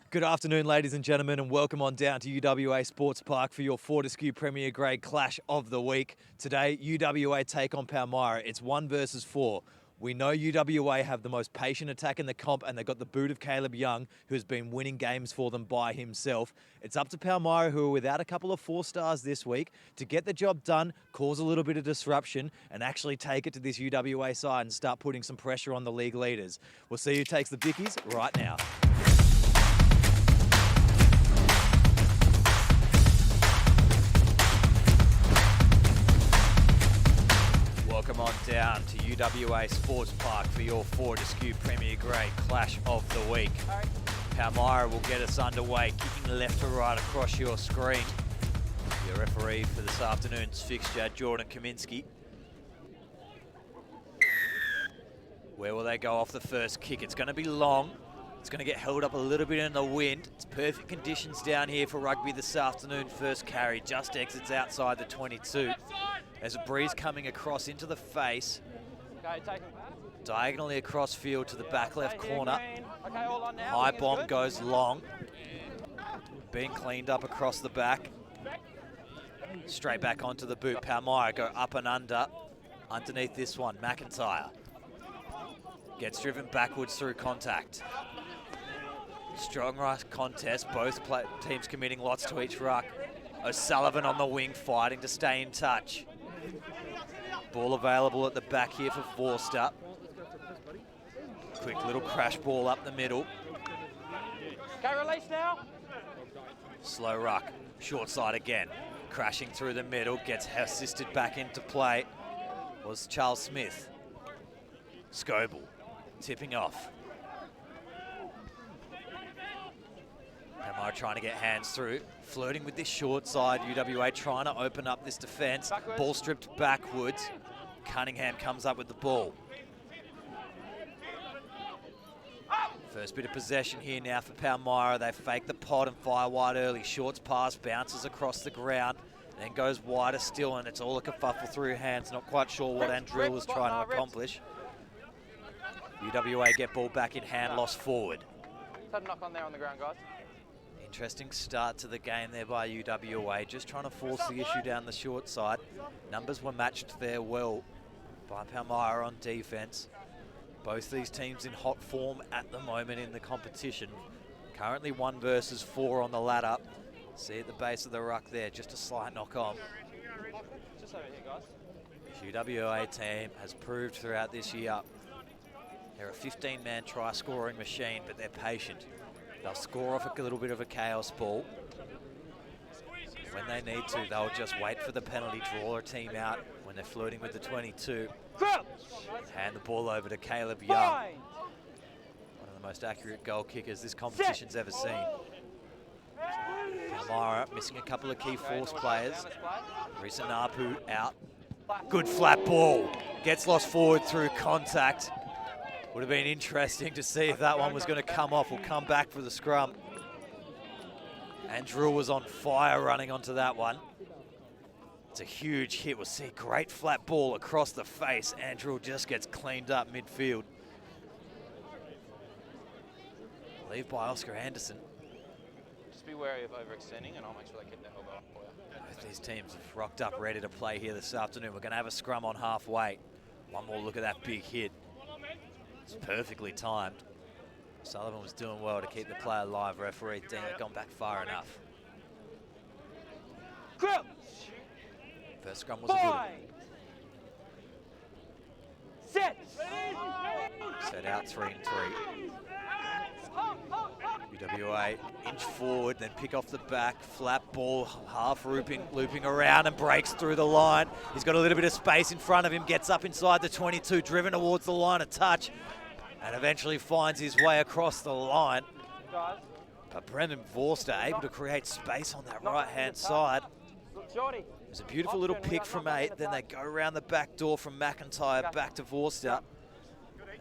Good afternoon, ladies and gentlemen, and welcome on down to UWA Sports Park for your Fortescue Premier Grade Clash of the Week. Today, UWA take on Palmyra. It's 1 versus 4. We know UWA have the most patient attack in the comp, and they've got the boot of Caleb Young, who has been winning games for them by himself. It's up to Palmyra, who are without a couple of 4-stars this week, to get the job done, cause a little bit of disruption, and actually take it to this UWA side and start putting some pressure on the league leaders. We'll see who takes the bickies right now. Welcome on down to UWA Sports Park for your Fortescue Premier Grade Clash of the Week. Palmyra will get us underway, kicking left to right across your screen. Your referee for this afternoon's fixture, Jordan Kaminsky. Where will they go off the first kick? It's going to be long. It's going to get held up a little bit in the wind. It's perfect conditions down here for rugby this afternoon. First carry just exits outside the 22. There's a breeze coming across into the face. Diagonally across field to the back left corner. High bomb goes long. Being cleaned up across the back. Straight back onto the boot. Palmyra go up and under. Underneath this one, McIntyre. Gets driven backwards through contact. Strong ruck contest, both teams committing lots to each ruck. O'Sullivan on the wing fighting to stay in touch. Ball available at the back here for Forster. Quick little crash ball up the middle. Okay, release now. Slow ruck, short side again. Crashing through the middle, gets assisted back into play. Was Charles Smith. Scoble, tipping off. Palmyra trying to get hands through. Flirting with this short side. UWA trying to open up this defence. Ball stripped backwards. Cunningham comes up with the ball. First bit of possession here now for Palmyra. They fake the pod and fire wide early. Shorts pass, bounces across the ground, then goes wider still, and it's all a kerfuffle through hands. Not quite sure what Andrew was trying to accomplish. UWA get ball back in hand, lost forward. Had a knock on there on the ground, guys. Interesting start to the game there by UWA, just trying to force the issue down the short side. Numbers were matched there well by Palmyra on defence. Both these teams in hot form at the moment in the competition. Currently 1 versus 4 on the ladder. See at the base of the ruck there, just a slight knock on. Just over here, guys. This UWA team has proved throughout this year they're a 15-man try-scoring machine, but they're patient. They'll score off a little bit of a chaos ball. When they need to, they'll just wait for the penalty, draw a team out when they're flirting with the 22. Hand the ball over to Caleb Young. One of the most accurate goal kickers this competition's ever seen. Palmyra missing a couple of key force players. Risa Napu out. Good flat ball. Gets lost forward through contact. Would have been interesting to see if that one was going to come off or come back for the scrum. Andrew was on fire running onto that one. It's a huge hit. We'll see great flat ball across the face. Andrew just gets cleaned up midfield. Leave by Oscar Anderson. Just be wary of overextending, and I'll make sure they keep their elbow up for you. Both these teams have rocked up ready to play here this afternoon. We're going to have a scrum on halfway. One more look at that big hit. It's perfectly timed. Sullivan was doing well to keep the play alive. Referee deemed it gone back far enough. First scrum was a good one. Set out 3 and 3. UWA inch forward, then pick off the back. Flat ball, half looping around and breaks through the line. He's got a little bit of space in front of him, gets up inside the 22, driven towards the line of touch, and eventually finds his way across the line. But Brendan Forster able to create space on that right-hand side. It was a beautiful little pick from 8. Then they go around the back door from McIntyre back to Forster.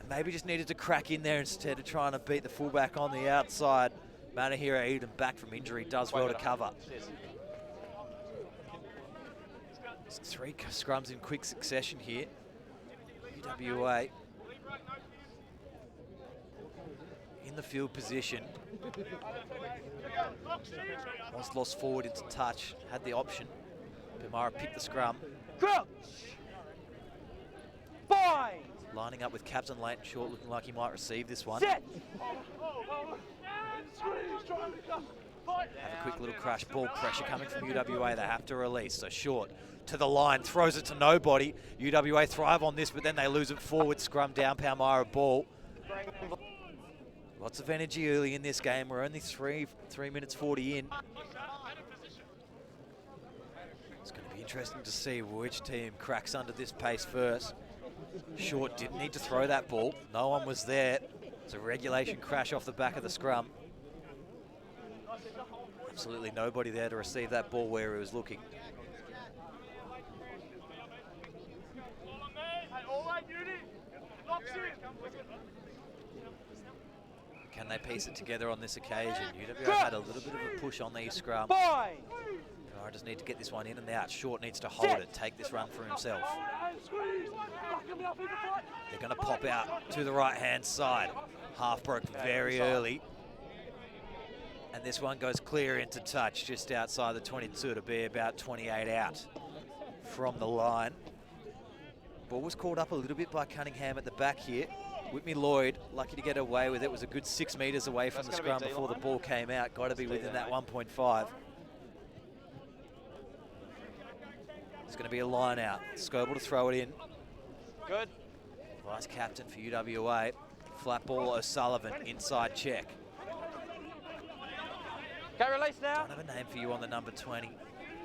And maybe just needed to crack in there instead of trying to beat the fullback on the outside. Manahira, even back from injury, does well to cover. It's 3 scrums in quick succession here. UWA the field position. Once lost forward into touch, had the option. Palmyra picked the scrum. Crouch! Bind! Lining up with Captain Leighton Short, looking like he might receive this one. Set! Have a quick little crash ball. Pressure coming from UWA. They have to release. So Short to the line, throws it to nobody. UWA thrive on this, but then they lose it forward. Scrum down, Palmyra ball. Lots of energy early in this game. We're only 3 minutes 40 in. It's going to be interesting to see which team cracks under this pace first. Short didn't need to throw that ball. No one was there. It's a regulation crash off the back of the scrum. Absolutely nobody there to receive that ball where he was looking. Can they piece it together on this occasion? UWA had a little bit of a push on these scrum. I just need to get this one in and out. Short needs to hold it, take this run for himself. They're going to pop out to the right-hand side. Half broke very early. And this one goes clear into touch, just outside the 22 to be about 28 out from the line. Ball was called up a little bit by Cunningham at the back here. Whitney Lloyd, lucky to get away with it, was a good 6 metres away from the scrum before the ball came out. Got to be within that 1.5. It's going to be a line out. Scoble to throw it in. Good. Vice captain for UWA. Flat ball, O'Sullivan, inside check. Okay, release now. Don't have a name for you on the number 20.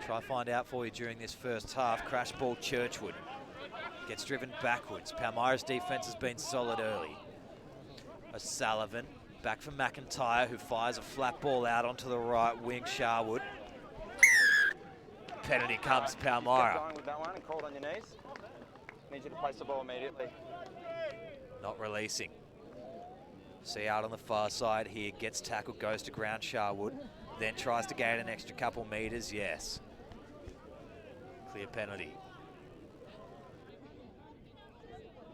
Try find out for you during this first half. Crash ball, Churchwood. Gets driven backwards. Palmyra's defense has been solid early. O'Sullivan, back from McIntyre, who fires a flat ball out onto the right wing, Sharwood. Penalty comes, Palmyra. Keep going with that one and called on your knees. Need you to place the ball immediately. Not releasing. See out on the far side here, gets tackled, goes to ground, Sharwood. Then tries to gain an extra couple metres, yes. Clear penalty.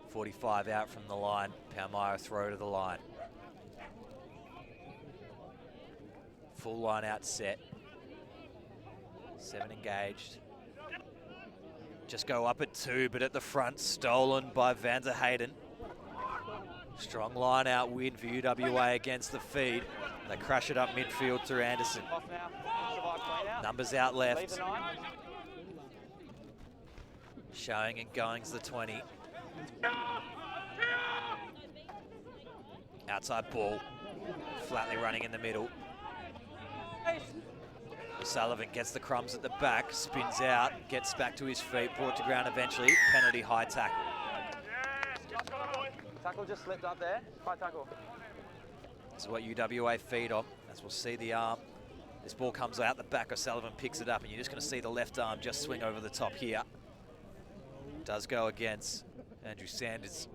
45 out from the line, Palmyra throw to the line. Full line out set. 7 engaged. Just go up at 2, but at the front, stolen by Van der Hayden. Strong line out win for UWA against the feed. They crash it up midfield through Anderson. Off now. Survive clean out. Numbers out Leave left. the 9. Showing and going's the 20. Outside ball. Flatly running in the middle. Sullivan gets the crumbs at the back, spins out, gets back to his feet, brought to ground eventually. Penalty, high tackle. Tackle just slipped up there. High tackle. This is what UWA feed on, as we'll see the arm. This ball comes out the back, O'Sullivan picks it up, and you're just going to see the left arm just swing over the top here. Does go against Andrew Sanders.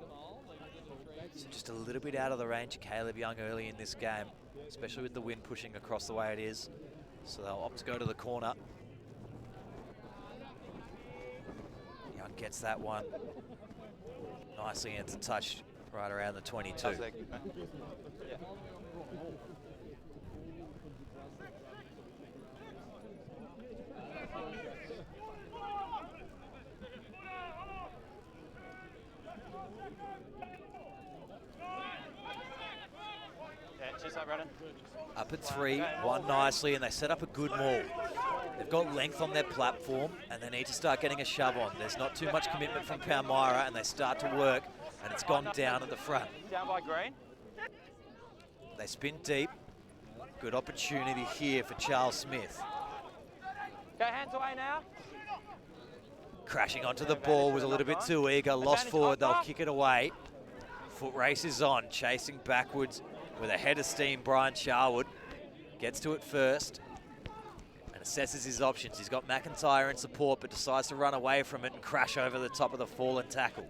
So just a little bit out of the range of Caleb Young early in this game, especially with the wind pushing across the way it is. So they'll opt to go to the corner. Young gets that one nicely into touch right around the 22. Yeah. Cheers up, Brennan. Up at 3, won nicely, and they set up a good maul. They've got length on their platform, and they need to start getting a shove on. There's not too much commitment from Palmyra, and they start to work, and it's gone down at the front. Down by Green. They spin deep. Good opportunity here for Charles Smith. Okay, hands away now. Crashing onto the ball, was a little bit too eager, lost forward, they'll kick it away. Foot race is on, chasing backwards with a head of steam, Brian Sharwood. Gets to it first and assesses his options. He's got McIntyre in support, but decides to run away from it and crash over the top of the fallen tackle.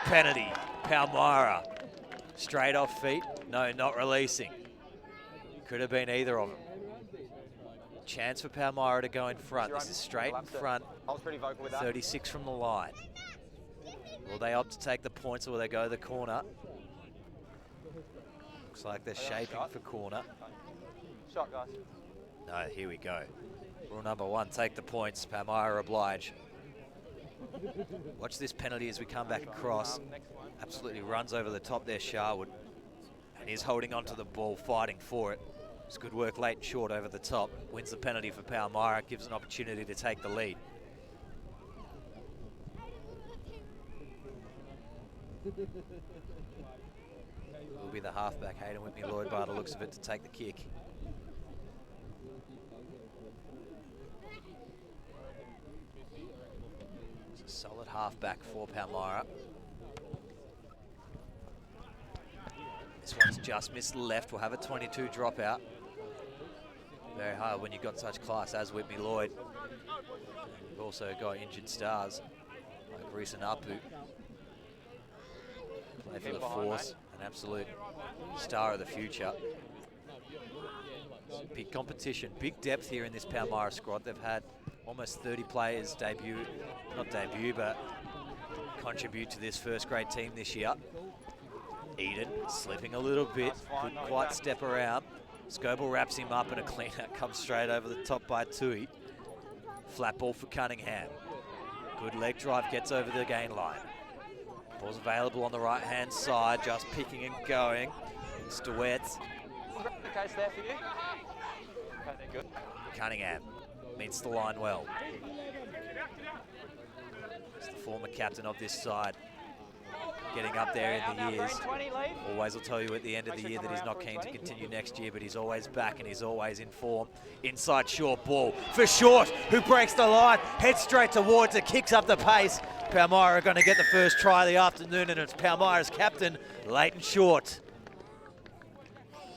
Penalty, Palmyra. Straight off feet, no, not releasing. Could have been either of them. Chance for Palmyra to go in front. This is straight in front, I was pretty vocal with that. 36 from the line. Will they opt to take the points or will they go to the corner? Looks like they're shaping for corner. Shot, guys. No, here we go. Rule number 1, take the points. Palmyra oblige. Watch this penalty as we come back across. Absolutely runs over the top there, Sharwood. And he's holding onto the ball, fighting for it. It's good work late and short over the top. Wins the penalty for Palmyra, gives an opportunity to take the lead. Will be the halfback, Hayden Whitney Lloyd, by the looks of it, to take the kick. It's a solid halfback for Palmyra. This one's just missed left. We'll have a 22 dropout. Very hard when you've got such class as Whitney Lloyd. We've also got injured stars like Reese and Apu. Play for the Force, an absolute star of the future. Big competition, big depth here in this Palmyra squad. They've had almost 30 players but contribute to this first grade team this year. Eden slipping a little bit, couldn't quite step around. Scoble wraps him up and a clean out comes straight over the top by Tui. Flat ball for Cunningham. Good leg drive, gets over the gain line. Ball's available on the right hand side, just picking and going. Stewart. Case there for you. Okay, they're good. Cunningham meets the line well. He's the former captain of this side. Getting up there in the years. Always will tell you at the end of the year that he's not keen to continue next year, but he's always back and he's always in form. Inside short ball for Short, who breaks the line, heads straight towards it, kicks up the pace. Palmyra are going to get the first try of the afternoon, and it's Palmyra's captain, Leighton Short.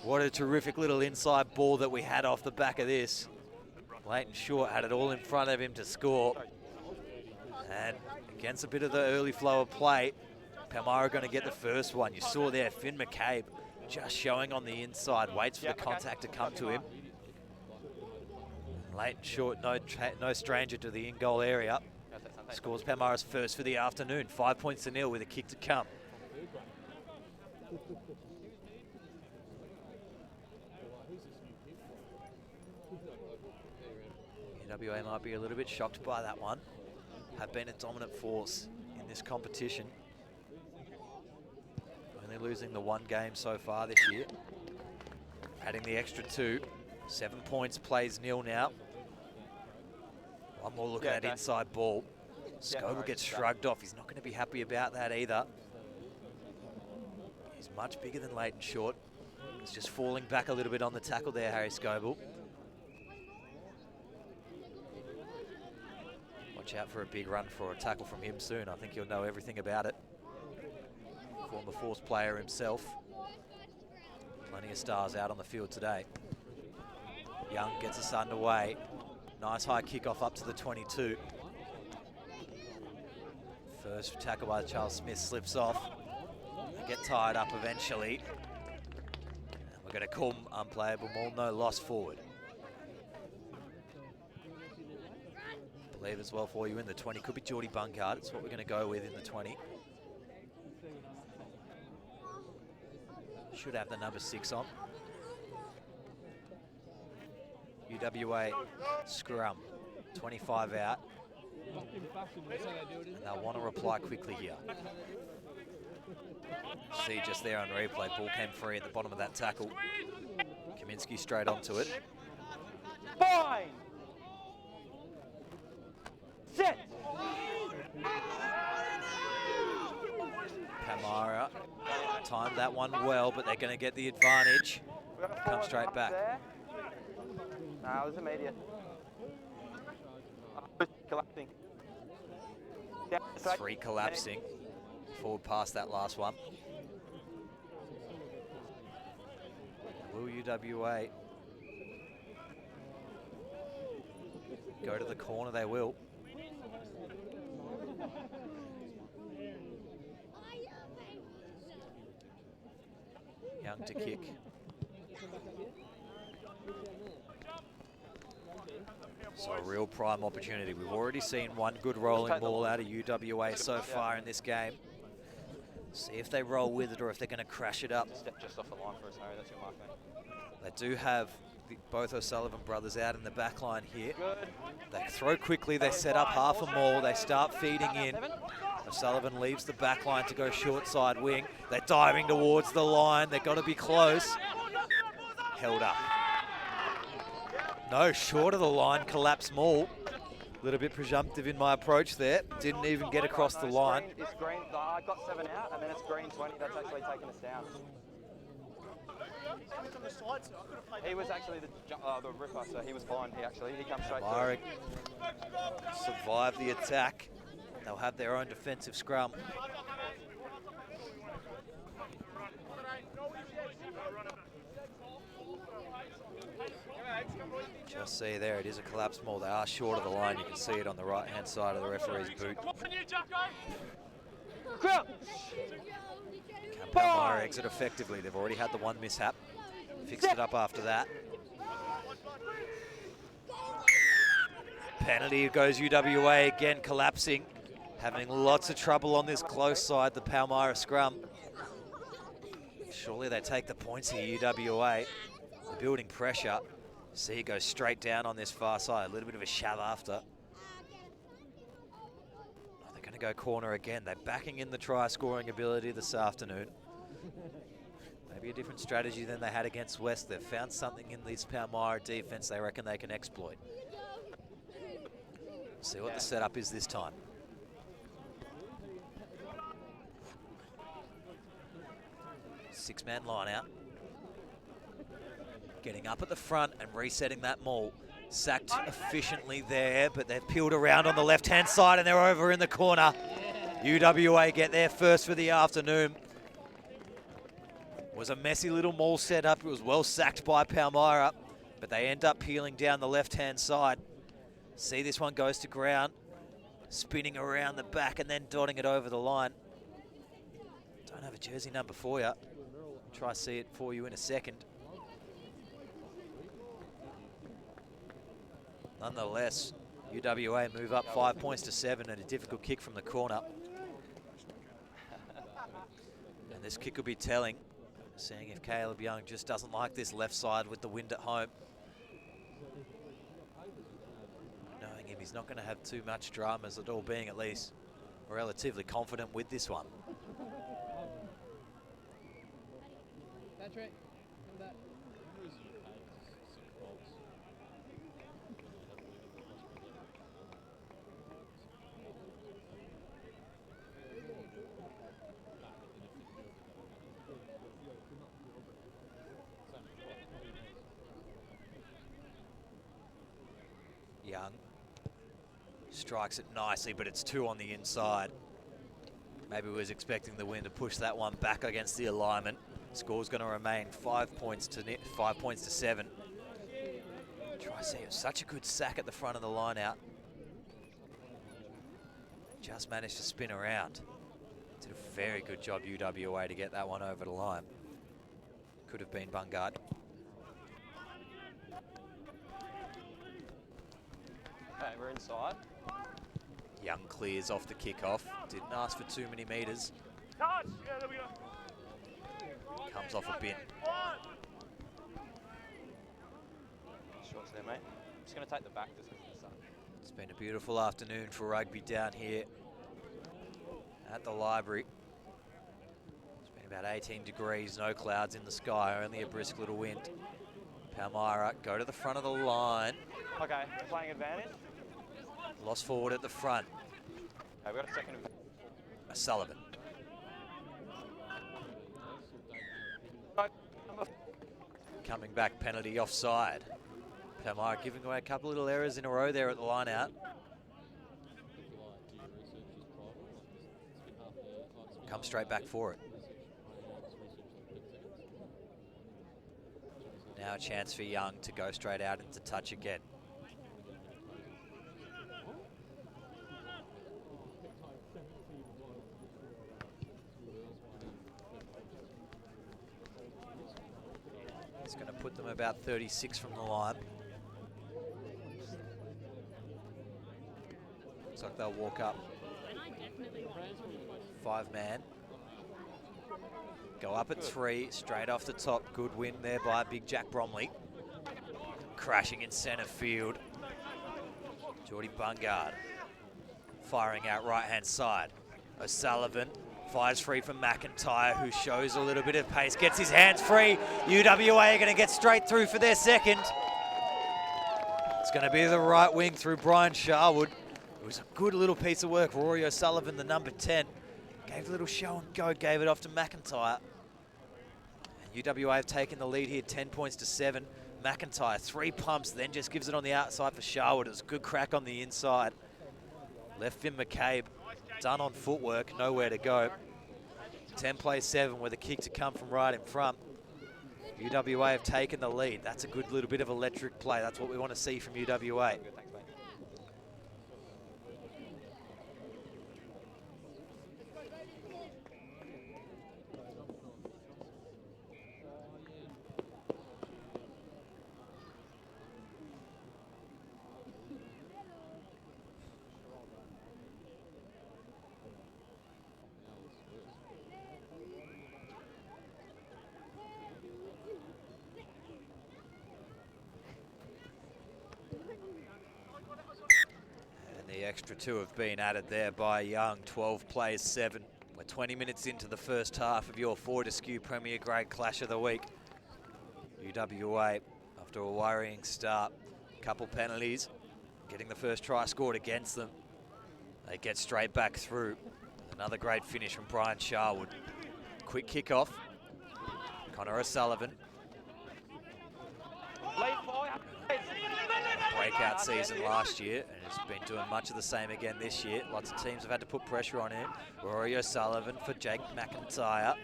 What a terrific little inside ball that we had off the back of this. Leighton Short had it all in front of him to score. And against a bit of the early flow of play, Palmyra are going to get the first one. You saw there Finn McCabe just showing on the inside, waits for the contact to come to him. Leighton Short, no stranger to the in-goal area. Scores Palmyra's first for the afternoon. 5 points to nil with a kick to come. UWA might be a little bit shocked by that one. Have been a dominant force in this competition. Only losing the 1 game so far this year. Adding the extra 2. 7 points, plays nil now. One more look at that inside ball. Scoble gets shrugged off. He's not going to be happy about that either. He's much bigger than Leighton Short. He's just falling back a little bit on the tackle there, Harry Scoble. Watch out for a big run for a tackle from him soon. I think he'll know everything about it. Former Force player himself. Plenty of stars out on the field today. Young gets us underway. Nice high kickoff up to the 22. First tackle by Charles Smith slips off. They get tied up eventually. And we're going to call unplayable maul, no loss forward. Believe as well for you in the 20. Could be Geordie Bungard. It's what we're going to go with in the 20. Should have the number 6 on. UWA scrum, 25 out. And they'll want to reply quickly here. See just there on replay, ball came free at the bottom of that tackle. Kaminsky straight onto it. Fine. Set. Palmyra timed that one well, but they're going to get the advantage. Come straight back. Nah, it was immediate. Collapsing. 3 collapsing. Forward past that last one. Will UWA go to the corner? They will. Young to kick. So a real prime opportunity. We've already seen one good rolling ball out of UWA so far in this game. See if they roll with it or if they're going to crash it up. Step just off the line for us, Harry. That's your mark, mate. They do have both O'Sullivan brothers out in the back line here. Good. They throw quickly, they set up half a maul, they start feeding in. O'Sullivan leaves the back line to go short side wing. They're diving towards the line, they've got to be close. Held up. No, short of the line, collapse maul. A little bit presumptive in my approach there. Didn't even get across the line. It's green. I got 7 out, and then it's green 20. That's actually taking us down. He was actually the ripper, so he was fine. He comes straight Myrick survived the attack. They'll have their own defensive scrum. Just see there, it is a collapse maul. They are short of the line. You can see it on the right-hand side of the referee's boot. Can Palmyra exit effectively? They've already had the one mishap. Fixed it up after that. Penalty goes UWA again, collapsing. Having lots of trouble on this close side, the Palmyra scrum. Surely they take the points here, UWA. They're building pressure. See it goes straight down on this far side. A little bit of a shove after. Oh, they're going to go corner again. They're backing in the try scoring ability this afternoon. Maybe a different strategy than they had against West. They've found something in this Palmyra defense they reckon they can exploit. See what the setup is this time. Six-man line out. Getting up at the front and resetting that maul. Sacked efficiently there, but they've peeled around on the left-hand side and they're over in the corner. UWA get there first for the afternoon. Was a messy little maul setup. It was well sacked by Palmyra, but they end up peeling down the left-hand side. See, this one goes to ground, spinning around the back and then dotting it over the line. Don't have a jersey number for you. Try to see it for you in a second. Nonetheless, UWA move up 5 points to 7 and a difficult kick from the corner. And this kick will be telling, seeing if Caleb Young just doesn't like this left side with the wind at home. Knowing him, he's not going to have too much dramas at all, being at least relatively confident with this one. Patrick, come back. Young strikes it nicely, but it's 2 on the inside. Maybe was expecting the wind to push that one back against the alignment. Score's going to remain 5 points to 7. Try to see, it was such a good sack at the front of the line out. Just managed to spin around. Did a very good job UWA to get that one over the line. Could have been Bungard. Okay, we're inside. Young clears off the kickoff. Didn't ask for too many meters. Touch! Yeah, there we go. Comes off a bin. Shorts there, mate. I'm just going to take the back just because of the sun. It's been a beautiful afternoon for rugby down here at the library. It's been about 18 degrees, no clouds in the sky, only a brisk little wind. Palmyra go to the front of the line. Okay, playing advantage. Lost forward at the front. Okay, we've got a second. Sullivan. Coming back, penalty offside. Palmyra giving away a couple little errors in a row there at the line out. Come straight back for it. Now a chance for Young to go straight out into touch again. It's going to put them about 36 from the line. Looks like they'll walk up. 5-man. Go up at 3, straight off the top. Good win there by big Jack Bromley. Crashing in centre field. Geordie Bungard firing out right-hand side. O'Sullivan fires free from McIntyre, who shows a little bit of pace, gets his hands free. UWA are going to get straight through for their second. It's going to be the right wing through Brian Sharwood. It was a good little piece of work. Rory O'Sullivan, the number 10, gave a little show and go, gave it off to McIntyre. And UWA have taken the lead here, 10 points to 7. McIntyre, 3 pumps, then just gives it on the outside for Sharwood. It was a good crack on the inside. Left Finn McCabe, done on footwork, nowhere to go. 10 plays 7 with a kick to come from right in front. UWA have taken the lead. That's a good little bit of electric play. That's what we want to see from UWA. Extra 2 have been added there by Young. 12 plays 7. We're 20 minutes into the first half of your Fortescue Premier Grade Clash of the Week. UWA, after a worrying start, a couple penalties, getting the first try scored against them. They get straight back through. Another great finish from Brian Sharwood. Quick kick-off. Connor O'Sullivan. Breakout season last year, and has been doing much of the same again this year. Lots of teams have had to put pressure on him. Rory O'Sullivan for Jake McIntyre.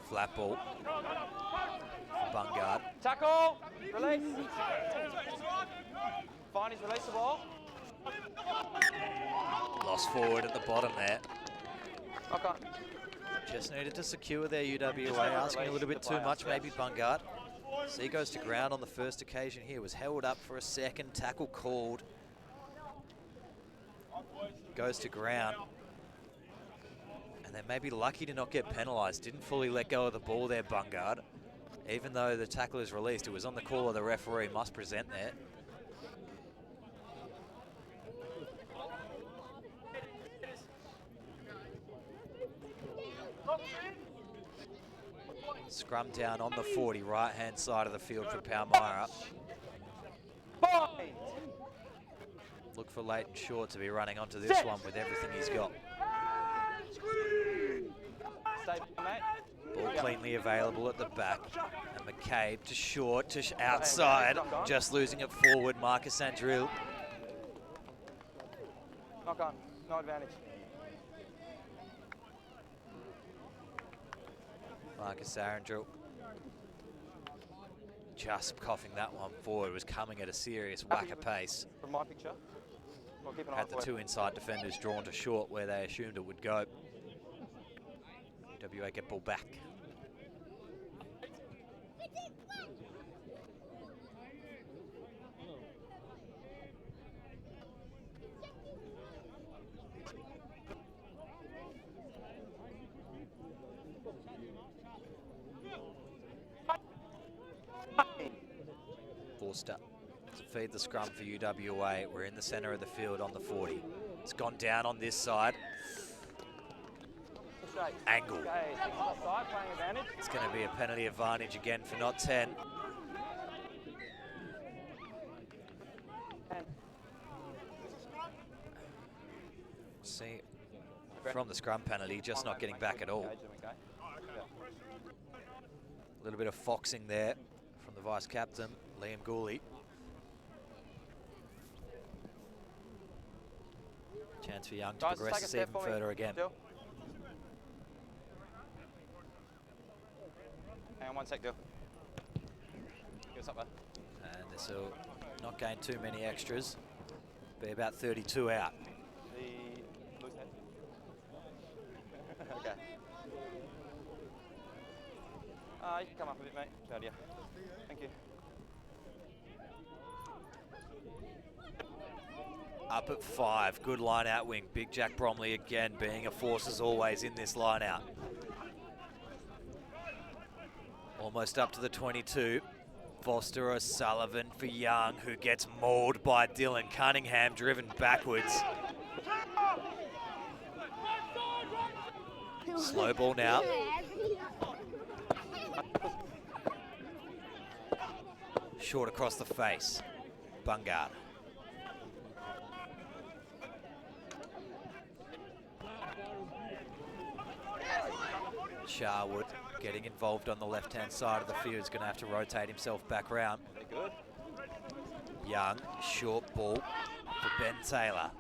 Flat ball. Bungard. Tackle! Release! Finey's release the ball. Lost forward at the bottom there. Okay. Just needed to secure their UWA, asking a little bit too much, maybe Bungard. So he goes to ground on the first occasion here, was held up for a second, tackle called. Goes to ground. And then maybe lucky to not get penalised. Didn't fully let go of the ball there, Bungard. Even though the tackle is released, it was on the call of the referee, must present there. Scrum down on the 40, right-hand side of the field for Palmyra. Look for Leighton Short to be running onto this one with everything he's got. Ball cleanly available at the back. And McCabe to Short, to outside, just losing it forward. Marcus Andrill. Knock on, no advantage. Marcus Arundel just coughing that one forward, was coming at a serious whack of pace. From my picture, we'll keep an eye Had the 2 inside defenders drawn to Short where they assumed it would go. WA get ball back. Forster to feed the scrum for UWA. We're in the centre of the field on the 40. It's gone down on this side. Angle. It's going to be a penalty advantage again for not 10. See, from the scrum penalty, just not getting back at all. A little bit of foxing there from the vice captain, Liam Gooley. Chance for Young to progress this even further again. Hang on 1 sec, Dill. Give us up there. And this will not gain too many extras. Be about 32 out. The loose head. Okay. You can come up a bit, mate. Proud of you. Thank you. up at 5. Good line out wing. Big Jack Bromley again being a force as always in this line out. Almost up to the 22. Foster O'Sullivan for Young, who gets mauled by Dylan Cunningham, driven backwards. Slow ball now. Short across the face. Bungard. Sharwood getting involved on the left-hand side of the field. Is going to have to rotate himself back round. Good. Young, short ball for Ben Taylor.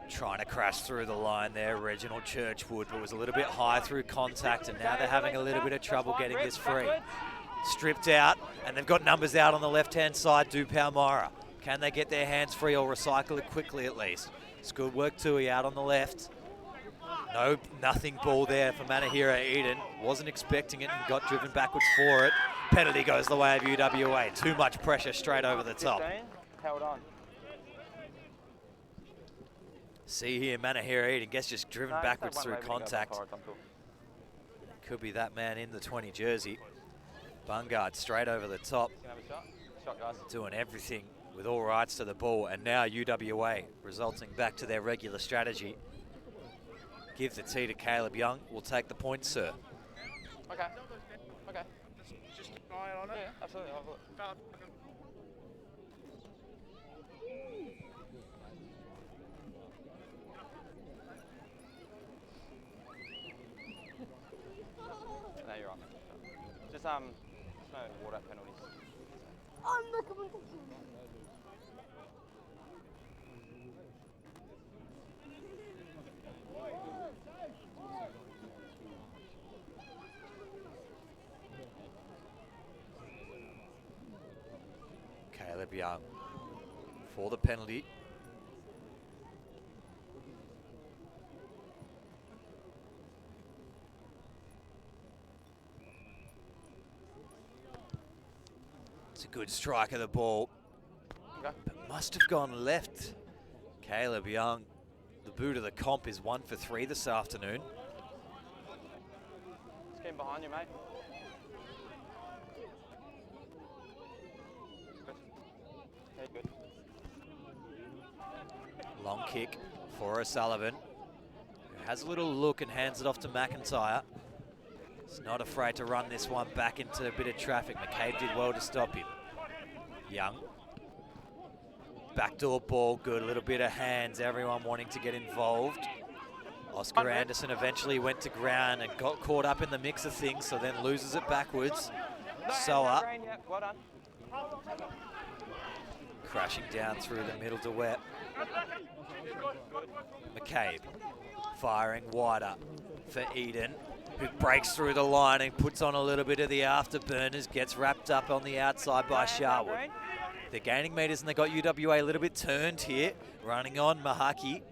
Trying to crash through the line there, Reginald Churchwood, but was a little bit high through contact, and now they're having a little bit of trouble getting this free. Stripped out, and they've got numbers out on the left-hand side, do Palmyra. Can they get their hands free or recycle it quickly at least? It's good work, Tui out on the left. Nothing ball there for Manahira Eden. Wasn't expecting it and got driven backwards for it. Penalty goes the way of UWA. Too much pressure straight over the top. 15, held on. See here, Manahira Eden gets just driven No, backwards just through take one contact. forward, I'm cool. Could be that man in the 20 jersey. Bungard straight over the top, Can I have a shot? Shot, guys. doing everything with all rights to the ball. And now UWA resulting back to their regular strategy. Give the tee to Caleb Young. We'll take the points, sir. Okay. Okay. Just an eye on it. Yeah, absolutely. I'll look. No, you're right. Just no water penalties. Caleb Young for the penalty. It's a good strike of the ball, Okay. but must have gone left. Caleb Young, the boot of the comp, is 1 for 3 this afternoon. Just keep behind you, mate. Good. Yeah, good. Long kick for O'Sullivan, who has a little look and hands it off to McIntyre. He's not afraid to run this one back into a bit of traffic. McCabe did well to stop him. Young. Backdoor ball, good. A little bit of hands, everyone wanting to get involved. Oscar Anderson eventually went to ground and got caught up in the mix of things, so then loses it backwards. Soa Yeah, well done. crashing down through the middle to Wet. McCabe firing wider for Eden, who breaks through the line and puts on a little bit of the afterburners, gets wrapped up on the outside by Sharwood. They're gaining meters and they got UWA a little bit turned here, running on Mahaki.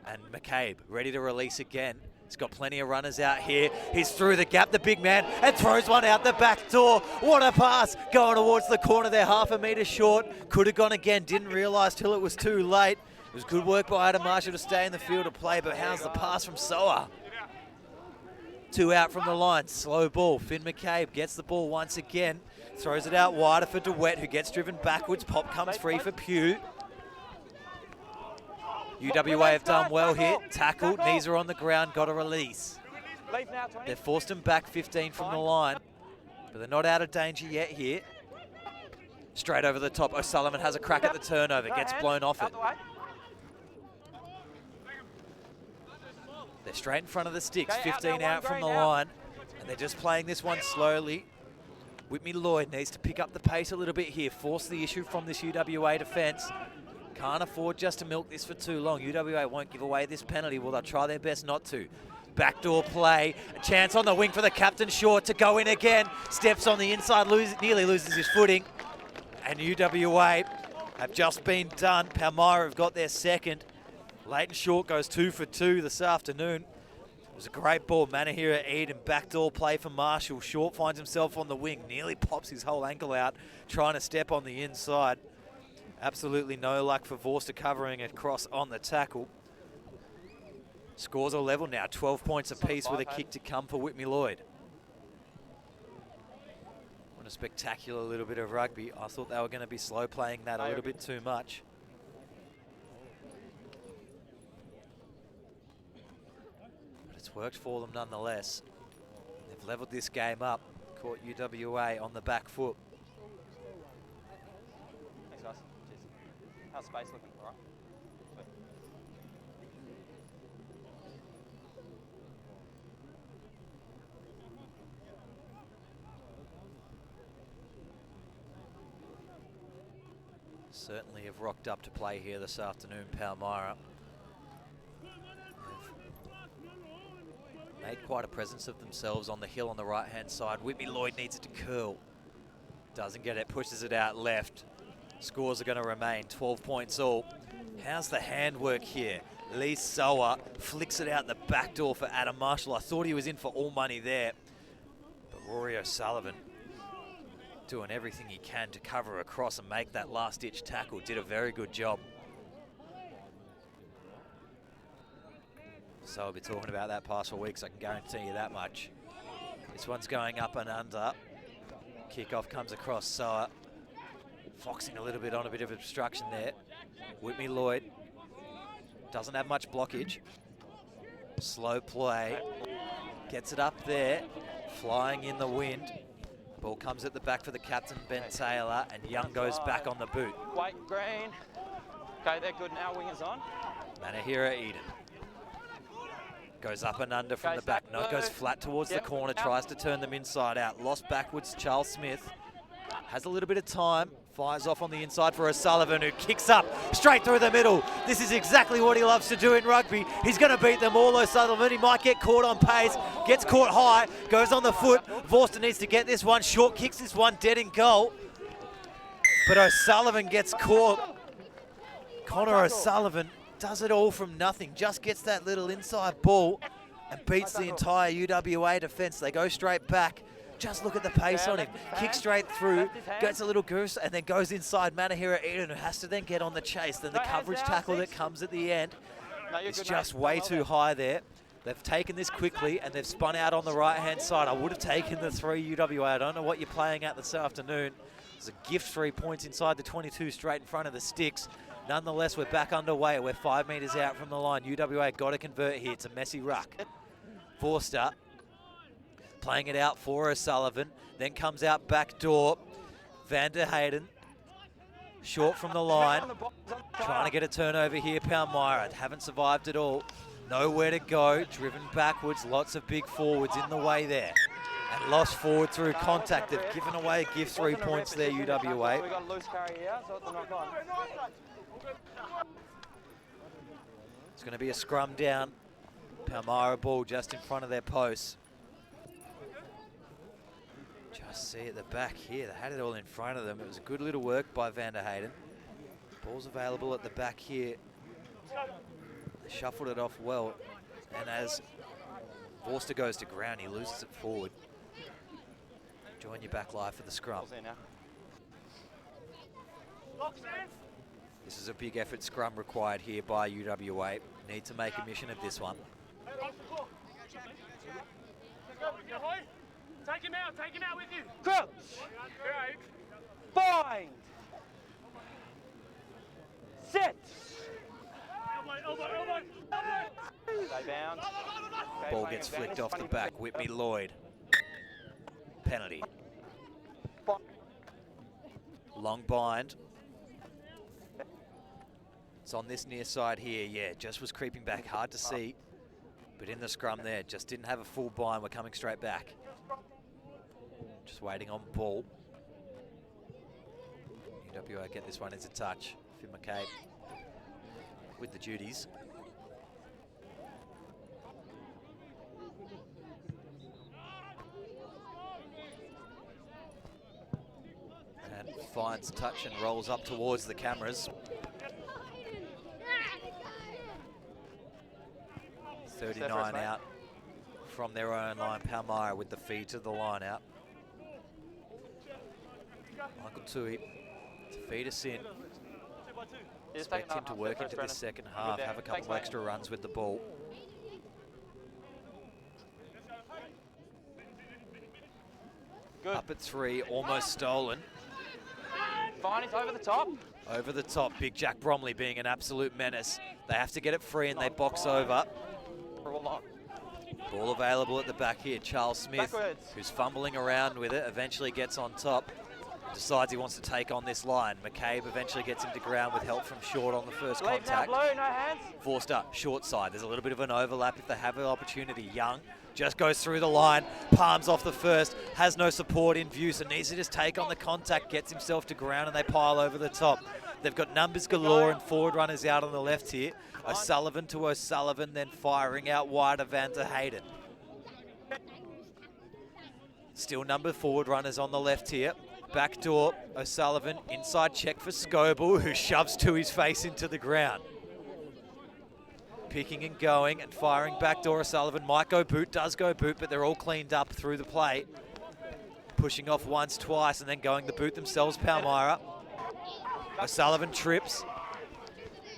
And McCabe ready to release again. He's got plenty of runners out here. He's through the gap, the big man, and throws one out the back door. What a pass, going towards the corner there, half a metre short. Could have gone again, didn't realise till it was too late. It was good work by Adam Marshall to stay in the field of play, but how's the pass from Soa? 2 out from the line, slow ball. Finn McCabe gets the ball once again, throws it out wider for DeWitt, who gets driven backwards. Pop comes free for Pugh. UWA have done well here. Tackled, knees are on the ground, got a release. Leave now, 20. They've forced him back 15 from the line, but they're not out of danger yet here. Straight over the top, O'Sullivan has a crack at the turnover, gets blown off it. They're straight in front of the sticks, 15 out from the line, and they're just playing this one slowly. Whitney Lloyd needs to pick up the pace a little bit here, force the issue from this UWA defence. Can't afford just to milk this for too long. UWA won't give away this penalty. Well, they'll try their best not to. Backdoor play. A chance on the wing for the captain, Short, to go in again. Steps on the inside, nearly loses his footing. And UWA have just been done. Palmyra have got their second. Leighton Short goes 2 for 2 this afternoon. It was a great ball. Manahira Eden, backdoor play for Marshall. Short finds himself on the wing, nearly pops his whole ankle out, trying to step on the inside. Absolutely no luck for Vorster covering across on the tackle. Scores are level now, 12 points apiece with a kick to come for Whitby Lloyd. What a spectacular little bit of rugby. I thought they were going to be slow playing that a little bit too much. But it's worked for them nonetheless. They've leveled this game up, caught UWA on the back foot. Thanks, guys. Cheers. How's space looking? All right? Sweet. Certainly have rocked up to play here this afternoon, Palmyra. They've made quite a presence of themselves on the hill on the right-hand side. Whitby Lloyd needs it to curl. Doesn't get it, pushes it out left. Scores are going to remain, 12 points all. How's the handwork here? Lee Sower flicks it out the back door for Adam Marshall. I thought he was in for all money there. But Rory O'Sullivan doing everything he can to cover across and make that last-ditch tackle. Did a very good job. So I'll be talking about that past 4 weeks, I can guarantee you that much. This one's going up and under. Kickoff comes across Sower. Foxing a little bit on a bit of obstruction there. Whitby Lloyd doesn't have much blockage. Slow play. Gets it up there. Flying in the wind. Ball comes at the back for the captain, Ben Taylor, and Young goes back on the boot. White, green. Okay, they're good now. Wingers on. Manahira Eden. Goes up and under from the back. No, it goes flat towards the corner, tries to turn them inside out. Lost backwards, Charles Smith. Has a little bit of time. Fires off on the inside for O'Sullivan, who kicks up straight through the middle. This is exactly what he loves to do in rugby. He's going to beat them all, O'Sullivan. He might get caught on pace, gets caught high, goes on the foot. Vorster needs to get this one short, kicks this one dead in goal. But O'Sullivan gets caught. Connor O'Sullivan does it all from nothing, just gets that little inside ball and beats the entire UWA defence. They go straight back. Just look at the pace on him. Kicks straight through, gets a little goose, and then goes inside Manahira Eden, who has to then get on the chase. Then the coverage tackle that comes at the end is just way too high there. They've taken this quickly, and they've spun out on the right-hand side. I would have taken the 3 UWA. I don't know what you're playing at this afternoon. It's a gift 3 points inside the 22, straight in front of the sticks. Nonetheless, we're back underway. We're 5 metres out from the line. UWA got to convert here. It's a messy ruck. Vorster playing it out for O'Sullivan, then comes out back door. Van der Hayden, short from the line, trying to get a turnover here. Palmyra haven't survived at all. Nowhere to go, driven backwards, lots of big forwards in the way there. And lost forward through contact. They've given away a gift 3 points there, UWA. We got a loose carry here, so it's not gone. It's going to be a scrum down. Palmyra ball just in front of their posts. Just see at the back here, they had it all in front of them. It was a good little work by Van der Hayden. Ball's available at the back here. They shuffled it off well. And as Vorster goes to ground, he loses it forward. Join your back live for the scrum. This is a big effort scrum required here by UWA. Need to make a mission of this one. Take him out with you. Crouch. Bind. Sit. Elbow. They bound. Okay, Ball gets flicked off the back. Whitby Lloyd. Penalty. Long bind. It's on this near side here. Yeah, just was creeping back. Hard to see. But in the scrum there, just didn't have a full bind. We're coming straight back. Just waiting on ball. UWA get this one into touch. Finn McCabe with the duties. And finds touch and rolls up towards the cameras. 39 out. from their own line. Palmyra with the feed to the line out. Michael Tui to feed us in. Expect him to work into the second half, have a couple of extra runs with the ball. Good. Up at 3, almost stolen. Fine, it's over the top. Over the top, Big Jack Bromley being an absolute menace. They have to get it free and they box over. Ball available at the back here. Charles Smith, who's fumbling around with it, eventually gets on top. Decides he wants to take on this line. McCabe eventually gets him to ground with help from Short on the first contact. Now, no hands. Forster, short side. There's a little bit of an overlap if they have an opportunity. Young just goes through the line, palms off the first, has no support in view, so needs to just take on the contact, gets himself to ground, and they pile over the top. They've got numbers galore and forward runners out on the left here. O'Sullivan to O'Sullivan, then firing out wide of Van to Hayden. Still number forward runners on the left here. Back door, O'Sullivan, inside check for Scoble, who shoves to his face into the ground. Picking and going and firing back door, O'Sullivan might go boot, does go boot, but they're all cleaned up through the plate. Pushing off once, twice, and then going the boot themselves, Palmyra. O'Sullivan trips,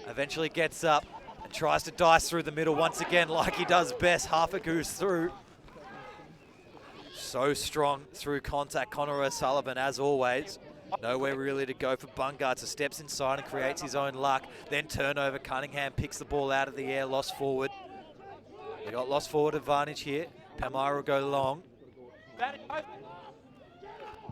eventually gets up and tries to dice through the middle once again like he does best. Half a goose through. So strong through contact, Connor O'Sullivan, as always. Nowhere really to go for Bungard, so steps inside and creates his own luck. Then turnover, Cunningham picks the ball out of the air, lost forward. They got lost forward advantage here. Palmyra will go long.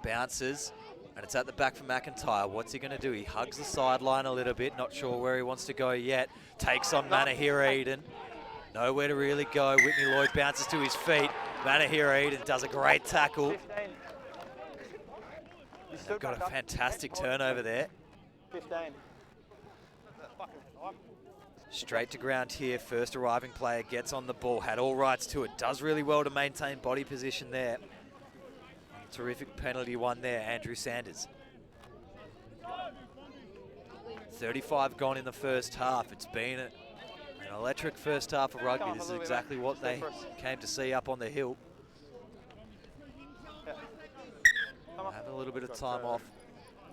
Bounces, and it's at the back for McIntyre. What's he gonna do? He hugs the sideline a little bit, not sure where he wants to go yet. Takes on Manahira Eden. Nowhere to really go. Whitney Lloyd bounces to his feet. Manahira Eden does a great tackle. They've got a fantastic turnover there. 15. Straight to ground here. First arriving player gets on the ball. Had all rights to it. Does really well to maintain body position there. Terrific penalty one there, Andrew Sanders. 35 gone in the first half. It's been an electric first half of rugby. This is exactly what they came to see up on the hill. Having a little bit of time off.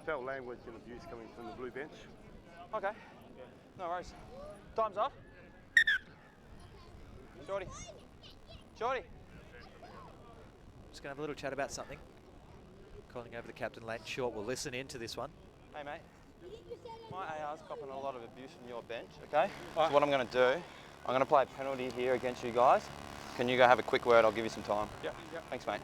Foul language and abuse coming from the blue bench. Okay. No worries. Time's up. Shorty. Shorty. Just going to have a little chat about something. Calling over the captain, Leighton Short. We'll listen in to this one. Hey, mate. My AR's copping a lot of abuse from your bench, okay? So what I'm going to do, I'm going to play a penalty here against you guys. Can you go have a quick word? I'll give you some time. Yeah. Thanks, mate.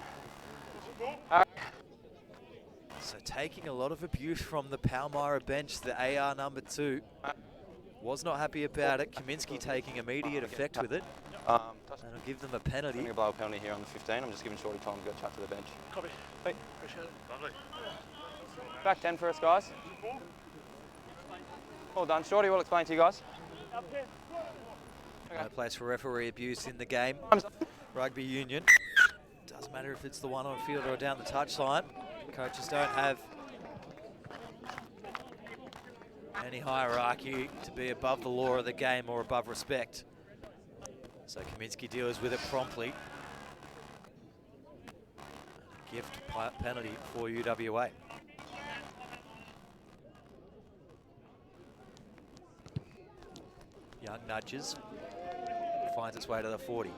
So taking a lot of abuse from the Palmyra bench, the AR number 2. Was not happy about it. Kaminsky taking immediate effect with it. And I'll give them a penalty. I'm going to blow a penalty here on the 15. I'm just giving Shorty time to go chat to the bench. Copy. Hey. Appreciate it. Lovely. Back 10 for us, guys. All done. Shorty will explain to you guys. No place for referee abuse in the game. Rugby union. Doesn't matter if it's the one on field or down the touchline. Coaches don't have any hierarchy to be above the law of the game or above respect. So Kaminsky deals with it promptly. Gift penalty for UWA. Young nudges. Finds its way to the 40.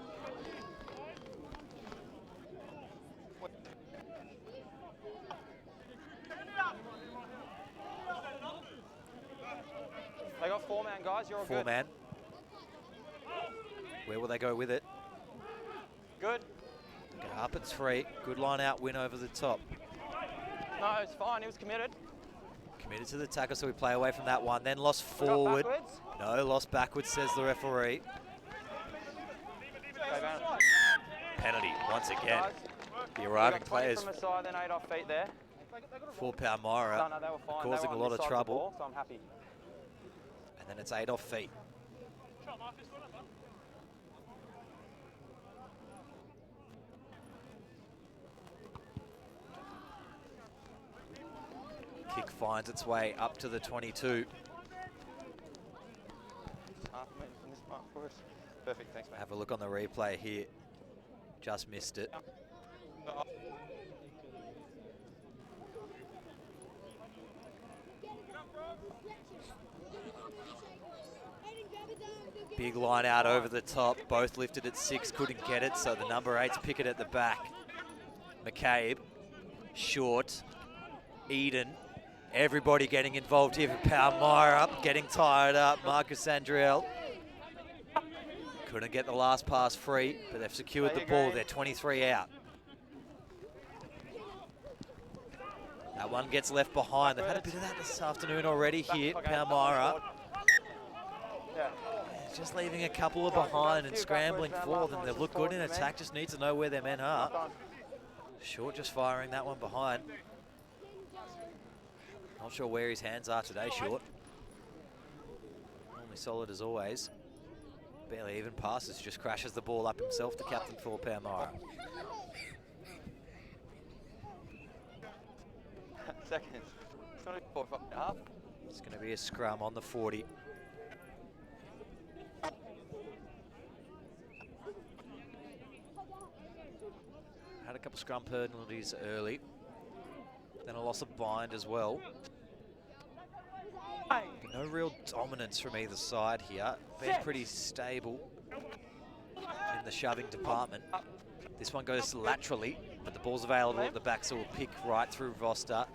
They got 4-man, guys. You're all good. 4-man. Where will they go with it? Good. Go up at 3. Good line out win over the top. No, it's fine. He was committed. Committed to the tackle, so we play away from that one. Then lost forward. No, lost backwards, says the referee. Penalty once again. The arriving players. From the side, then 8 off feet there. For Palmyra, No, they were fine. causing a lot of trouble. Ball, so I'm happy. And then it's 8 off feet. Kick finds its way up to the 22. Half a minute from this mark for us. Perfect, thanks, mate. Have a look on the replay here. Just missed it. Big line out over the top. Both lifted at 6, couldn't get it, so the number 8's pick it at the back. McCabe, short, Eden. Everybody getting involved here for Palmyra, getting tired up. Marcus Andriel couldn't get the last pass free, but they've secured the ball. They're 23 out. That one gets left behind. They've had a bit of that this afternoon already here, Palmyra. Just leaving a couple of behind and scrambling for them. They've looked good in attack, just need to know where their men are. Short just firing that one behind. Not sure where his hands are today, Short. Only solid as always. Barely even passes, just crashes the ball up himself, the captain for Palmyra. Seconds. It's not even 4.5. It's going to be a scrum on the 40. Had a couple scrum penalties early. Then a loss of bind as well. No real dominance from either side here. Been pretty stable in the shoving department. This one goes laterally, but the ball's available at the back, so we'll pick right through Voster.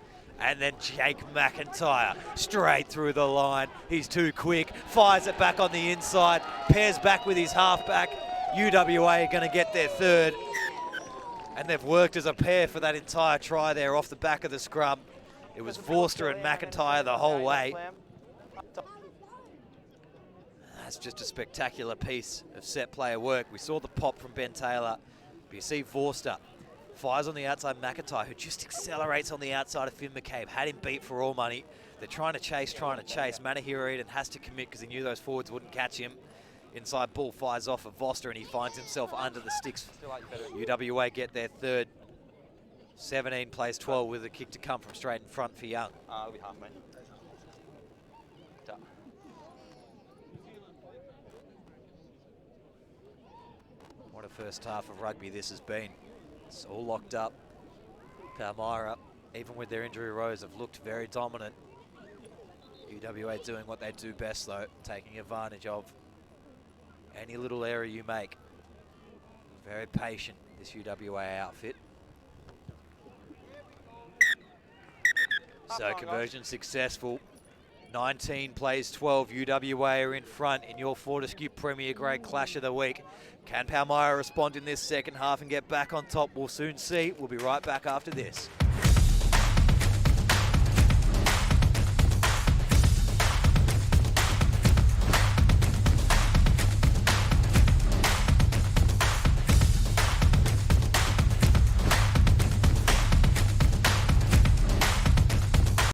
And then Jake McIntyre straight through the line. He's too quick, fires it back on the inside, pairs back with his halfback. UWA are going to get their third. And they've worked as a pair for that entire try there off the back of the scrum. It was Vorster and McIntyre the whole way. That's just a spectacular piece of set player work. We saw the pop from Ben Taylor, but you see Vorster fires on the outside McIntyre, who just accelerates on the outside of Finn McCabe. Had him beat for all money. They're trying to chase. Manahira Eden has to commit because he knew those forwards wouldn't catch him. Inside ball fires off of Voster and he finds himself under the sticks. UWA get their third. 17 plays 12 with a kick to come from straight in front for Young. It'll be half, mate. What a first half of rugby this has been. It's all locked up. Palmyra, even with their injury rows, have looked very dominant. UWA doing what they do best though, taking advantage of any little error you make. Very patient, this UWA outfit. So conversion successful. 19 plays 12. UWA are in front in your Fortescue Premier Grade Clash of the Week. Can Palmyra respond in this second half and get back on top? We'll soon see. We'll be right back after this.